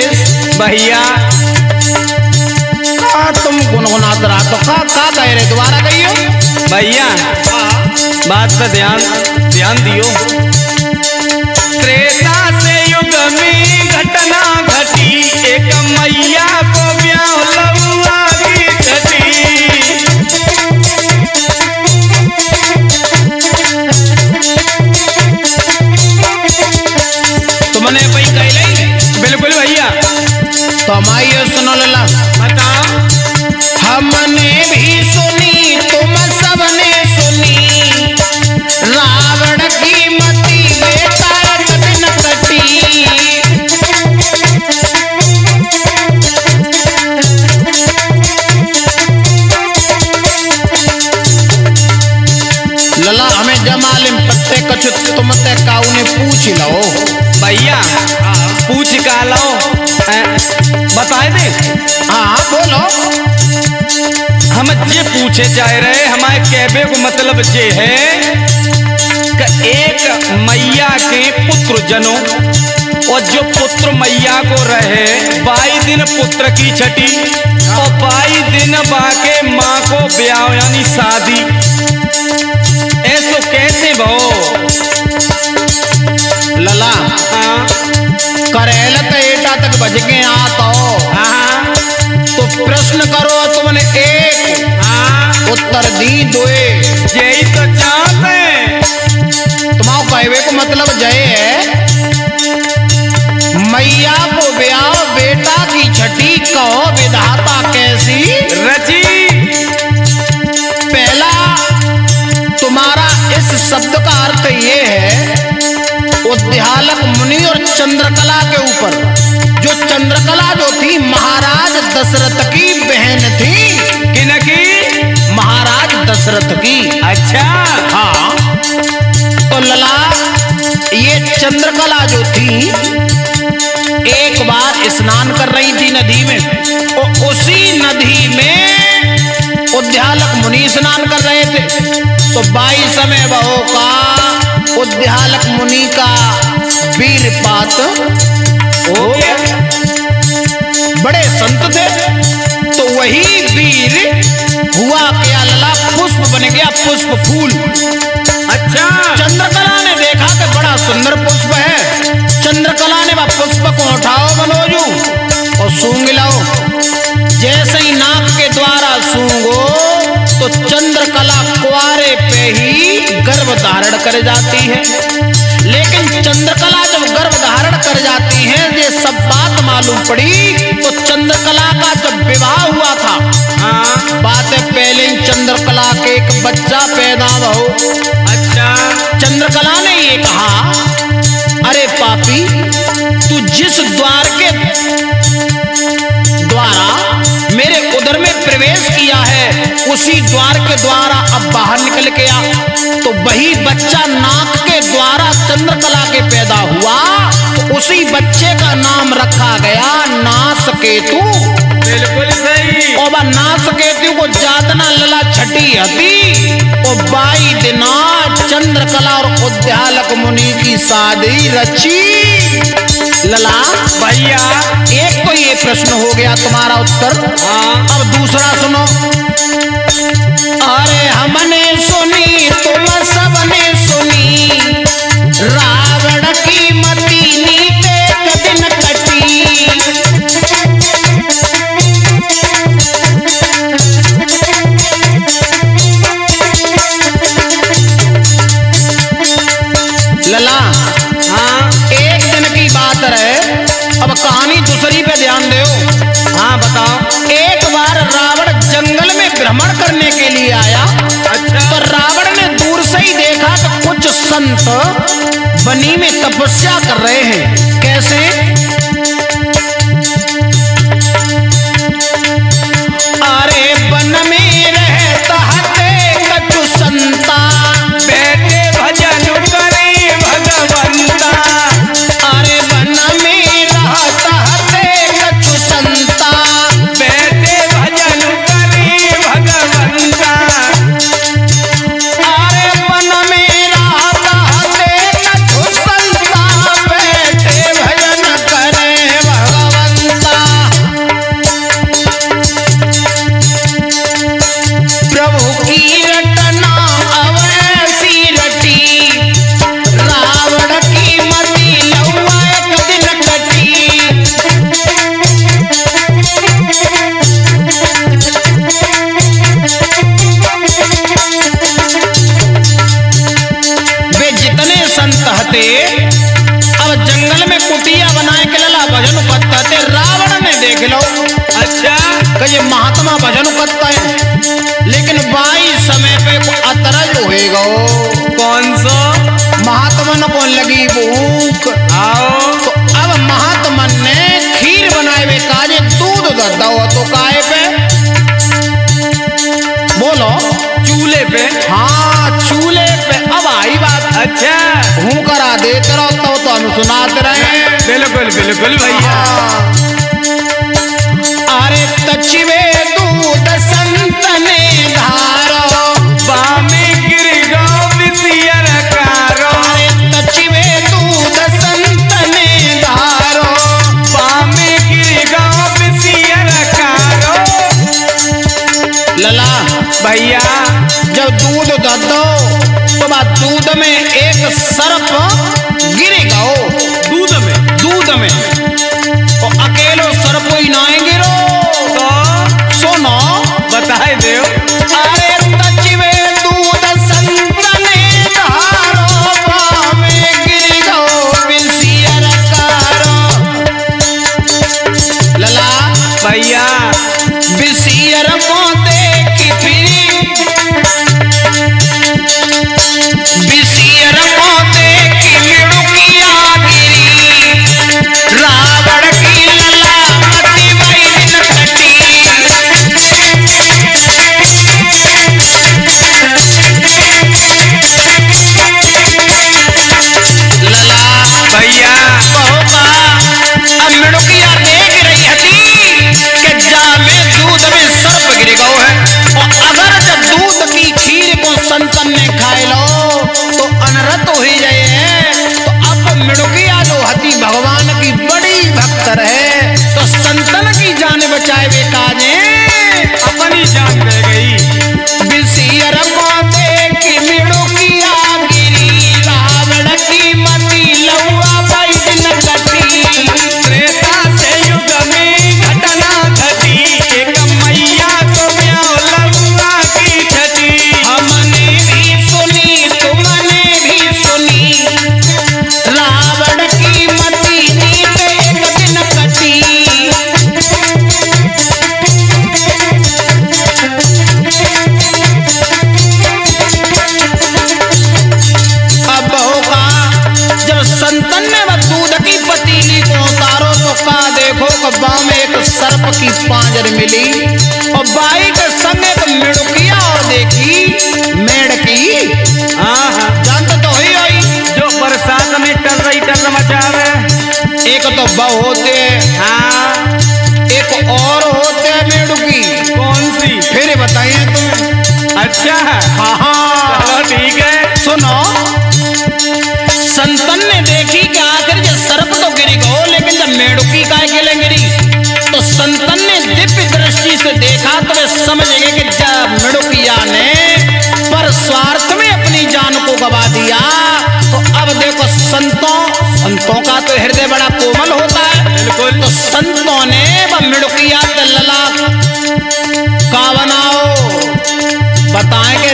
नरेश भैया तुम गुनगुनाते रहा तो का कह रहे, दोबारा कहियो भैया। बात पे ध्यान दियो। त्रेता से युग में घटना घटी, एक मैया को ब्याह लौआ की छठी। तुमने भाई कहले? बिल्कुल भैया। तो हमारी सुनो लला, बताओ। हमने भी सुनी तुम सबने सुनी, रावण की मति बेटा कठिन कटी। लला हमें जमालिम पत्ते कछु तुम ते काऊ ने पूछ लो भैया। पूछ का लो, बताए दे। हाँ बोलो। हम ये पूछे जा रहे, हमारे कहने को मतलब ये है कि एक मैया के पुत्र जनो, और जो पुत्र मैया को रहे 22 दिन पुत्र की छठी, और 22 दिन बाके माँ को ब्याह यानी शादी। ऐसो कैसे भो लला? करेल तो एटा तक बज के आता हो, तो प्रश्न करो तुमने एक उत्तर दी दोए। यही तो चाहते तुम्हारा कहवे को मतलब जय है, मैया को ब्याह बेटा की छठी कहो विधाता कैसी रची। पहला तुम्हारा इस शब्द का अर्थ ये है, उद्यालक मुनि और चंद्रकला के ऊपर, जो चंद्रकला जो थी महाराज दशरथ की बहन थी। किनकी? महाराज दशरथ की। अच्छा। हाँ तो लला ये चंद्रकला जो थी, एक बार स्नान कर रही थी नदी में, और उसी नदी में उद्यालक मुनि स्नान कर रहे थे। तो 22 समय बहो का उद्यालक मुनि का वीरपात हो गया। बड़े संत थे, तो वही वीर हुआ क्या लला, पुष्प बन गया, पुष्प फूल। अच्छा। चंद्रकला ने देखा कि बड़ा सुंदर पुष्प है, चंद्रकला ने वह पुष्प को उठाओ मनोजू और सूंघ लाओ। जैसे ही नाक के द्वारा सूंघो तो चंद्रकला कुआरे पे ही गर्भ धारण कर जाती है। लेकिन चंद्रकला जब गर्भ धारण कर जाती है, ये सब बात मालूम पड़ी तो चंद्रकला का जब विवाह हुआ था, बात पहले चंद्रकला के एक बच्चा पैदा हो। अच्छा। चंद्रकला ने ये कहा, अरे पापी, तू जिस द्वार के द्वारा मेरे उदर में प्रवेश किया है, उसी द्वार के द्वारा अब बाहर निकल के आ। तो वही बच्चा नाक के द्वारा चंद्रकला के पैदा हुआ, तो उसी बच्चे का नाम रखा गया नासकेतु। बिल्कुल सही। और वह नासकेतु को जातना लला छठी हती, और 22 दिना चंद्रकला और उद्यालक मुनि की शादी रची। लला भैया, एक तो ये प्रश्न हो गया तुम्हारा उत्तर। अब दूसरा सुनो। अरे हमने सुनी तुम सबने सुनी, रावण की मति नीते कदिन कटी। लला एक दिन की बात रहे, अब कहानी दूसरी पे ध्यान दो। बताओ। एक बार रावण जंगल में भ्रमण करने के लिए आया। अच्छा। तो रावण ने दूर से ही देखा कि कुछ संत बनी में तपस्या कर रहे हैं। कैसे? अरे वन में रहता है कछु संता, बैठे भजन करे भगवंता। अरे वन में रहता है कछु संता, बैठे भजन करे भगवंता। अरे वन में रहता है कछु संता, बैठे भजन करे ये महात्मा भजन करता है, लेकिन बाई समय पे को अतरज होएगा। कौन सा? महात्मा न कौन लगी भूख। आओ तो अब महात्मा ने खीर बनाए हुए काजे दूध दर्दा हो तो काहे पे बोलो? चूल्हे पे। हाँ चूल्हे पे। अब आई बात। अच्छा हूँ करा देते रहो तो हम सुनाते रहे। बिल्कुल बिल्कुल भैया। अरे तचिवे दूध संतने धारो, बामे गिर गाँव बिसियर कारो। अरे तचिवे दूध संतने धारो, बामे गिर गाँव बिसियर कारो। लला भैया जब दूध दो तो बात दूध में एक सर्प गिरेगा। दूध में? दूध में तो अकेलो सर्प ही ना गिरो। तो सुनो बताए देव। अरे तचिवे दूध संतने धारो, बामे गिर गो बिसियर कारो। लला भैया बिसियर को देखी फिरी, बिसियर को देखी मिड़ुकिया गिरी, रावण की लला मति वही दिन कटी। लला भैया बहुका अब मिड़ुकिया देख रही हती कि जामे दूध में सर्प गिर गयो है, और अगर जब दूध की खीर को संतन ने खाए लो तो अनरत हो ही जाए। तो अब मिड़ुकिया जो हती भगवान की बड़ी भक्त है, तो संतन की जान बचाए वे काजे अपनी जान दे गई। बिसियर को देखी मिड़ुकिया गिरी, रावण की मति लौआ बाई दिन कटी। त्रेता से युग में घटना घटी, एक मैया तो ब्याह लौआ की छठी। हमने भी सुनी तुमने भी सुनी, रावण की मति नीत एक दिन कटी। अब होगा जब संतन ने वह दूध की पतीली को उतारो तो का देखो कब्बा में एक सर्प की पांजर मिली, और बाई के संग एक मिड़ुकिया और देखी मेढ़की। हाँ जानते तो ही आई जो बरसात में टर मचावे। एक तो बहु होते, हाँ एक और होते मेढ़की। कौन सी? फिर बताइए तुम्हें। अच्छा हाँ हाँ चलो ठीक है। सुनो संतन ने देखी कि आखिर ये सर्प तो गिरी गो, लेकिन जब मेढ़की काय के लिए गिरी, तो संतन ने दिव्य दृष्टि से देखा तो वे समझ गए कि जब मेढ़किया ने पर स्वार्थ में अपनी जान को गवा दिया। तो अब देखो संतों का तो हृदय बड़ा कोमल होता है। बिल्कुल। तो संतों ने वह मेढ़किया लला का बनाओ बताएं कि